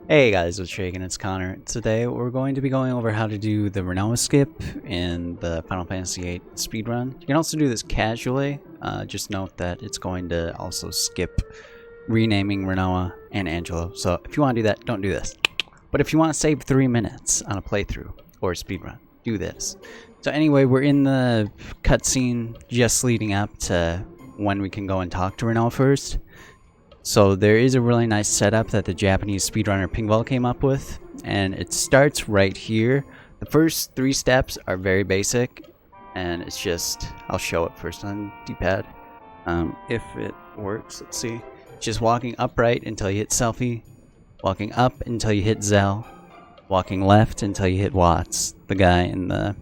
Hey guys, what's shaking? It's Connor. Today we're going to be going over how to do the Rinoa Skip in the Final Fantasy VIII speedrun. You can also do this casually. Just note that it's going to also skip renaming Rinoa and Angelo. So if you want to do that, don't do this. But if you want to save 3 minutes on a playthrough or a speedrun, do this. So anyway, we're in the cutscene just leading up to when we can go and talk to Rinoa first. So there is a really nice setup that the Japanese speedrunner Pingwell came up with, and it starts right here. The first 3 steps are very basic, and it's just, I'll show it first on D-pad. If it works, let's see. Just walking upright until you hit selfie, walking up until you hit Zell, walking left until you hit Watts, the guy in the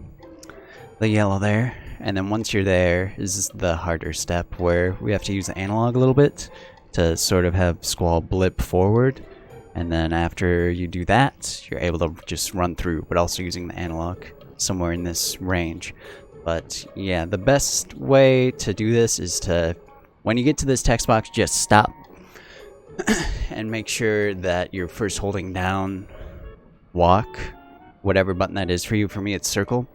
yellow there. And then once you're there is the harder step where we have to use the analog a little bit to sort of have Squall blip forward, and then after you do that you're able to just run through, but also using the analog somewhere in this range. But yeah, the best way to do this is to, when you get to this text box, just stop and make sure that you're first holding down walk, whatever button that is for you. For me it's circle.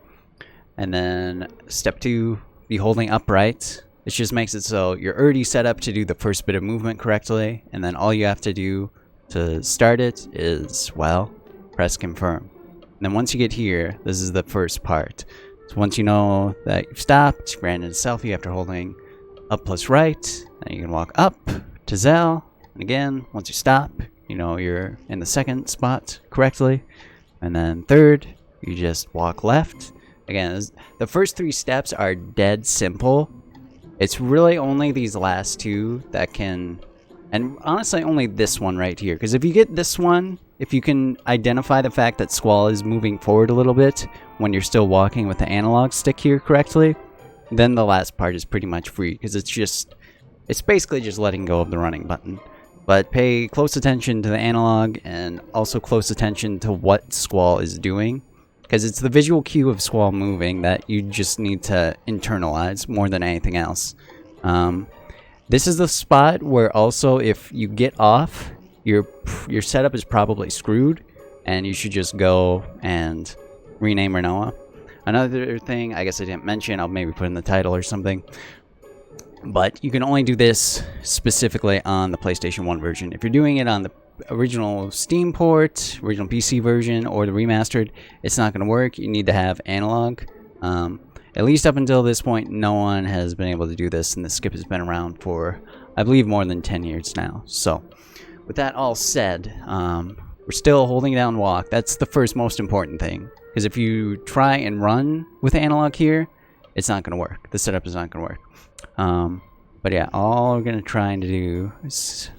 And then step 2, be holding upright. It just makes it so you're already set up to do the first bit of movement correctly, and then all you have to do to start it is, well, press confirm. And then once you get here, this is the first part. So once you know that you've stopped, you ran into selfie after holding up plus right, then you can walk up to Zell, and again, once you stop, you know you're in the second spot correctly, and then third, you just walk left. Again, the first 3 steps are dead simple. It's really only these last 2 that can, and honestly only this one right here, because if you get this one, if you can identify the fact that Squall is moving forward a little bit when you're still walking with the analog stick here correctly, then the last part is pretty much free, because it's basically just letting go of the running button. But pay close attention to the analog, and also close attention to what Squall is doing, because it's the visual cue of Squall moving that you just need to internalize more than anything else. This is the spot where also if you get off, your setup is probably screwed, and you should just go and rename Rinoa. Another thing, I guess I didn't mention, I'll maybe put in the title or something, but you can only do this specifically on the PlayStation 1 version. If you're doing it on the original Steam port, original PC version, or the remastered, it's not going to work. You need to have analog. At least up until this point, no one has been able to do this, and the skip has been around for, I believe, more than 10 years now. So, with that all said, we're still holding down walk. That's the first most important thing, because if you try and run with analog here, it's not going to work. The setup is not going to work. But yeah, all we're going to try and do is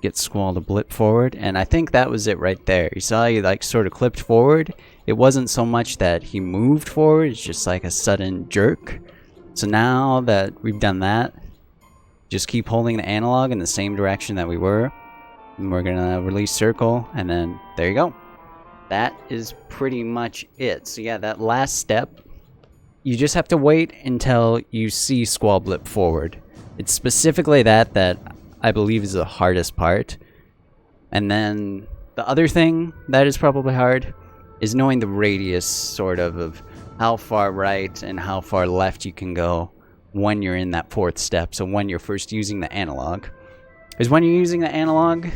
get Squall to blip forward, and I think that was it right there. You saw he like sort of clipped forward. It wasn't so much that he moved forward, it's just like a sudden jerk. So now that we've done that, just keep holding the analog in the same direction that we were, and we're gonna release circle, and then there you go. That is pretty much it. So yeah, that last step, you just have to wait until you see Squall blip forward. It's specifically that I believe is the hardest part. And then the other thing that is probably hard is knowing the radius sort of how far right and how far left you can go when you're in that 4th step. So when you're first using the analog. Because when you're using the analog,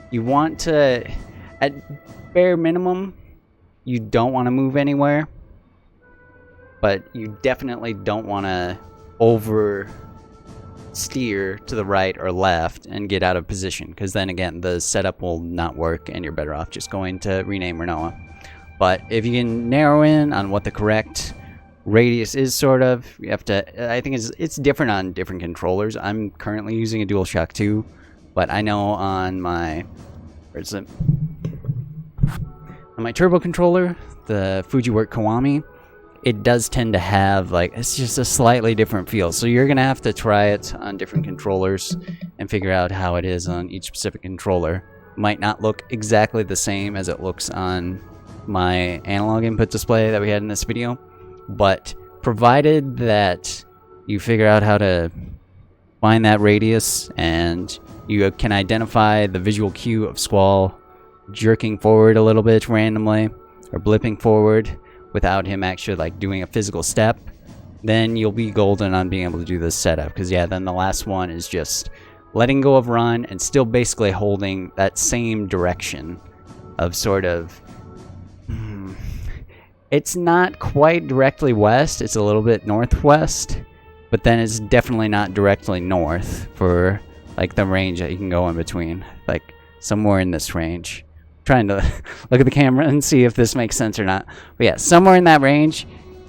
you want to, at bare minimum, you don't want to move anywhere. But you definitely don't want to steer to the right or left and get out of position, because then again the setup will not work and you're better off just going to rename Rinoa. But if you can narrow in on what the correct radius is, sort of, you have to, I think it's different on different controllers. I'm currently using a DualShock 2, but I know on my, where is it? On my turbo controller, the Fujiwork Kiwami, it does tend to have, like, it's just a slightly different feel. So you're going to have to try it on different controllers and figure out how it is on each specific controller. Might not look exactly the same as it looks on my analog input display that we had in this video. But provided that you figure out how to find that radius and you can identify the visual cue of Squall jerking forward a little bit randomly or blipping forward without him actually like doing a physical step, then you'll be golden on being able to do this setup. Because yeah, then the last one is just letting go of run and still basically holding that same direction of sort of, it's not quite directly west, it's a little bit northwest, but then it's definitely not directly north for like the range that you can go in between, like somewhere in this range. I'm trying to look at the camera and see if this makes sense or not. But yeah, somewhere in that range,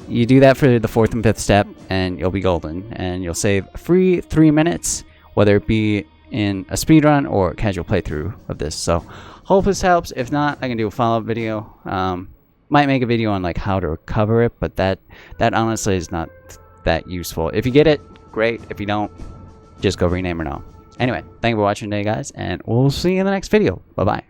you do that for the 4th and 5th step and you'll be golden, and you'll save a free 3 minutes, whether it be in a speedrun or casual playthrough of this. So hope this helps. If not, I can do a follow-up video. Might make a video on like how to recover it, but that honestly is not that useful. If you get it, great. If you don't, just go rename Rinoa. Anyway, thank you for watching today, guys, and we'll see you in the next video. Bye-bye.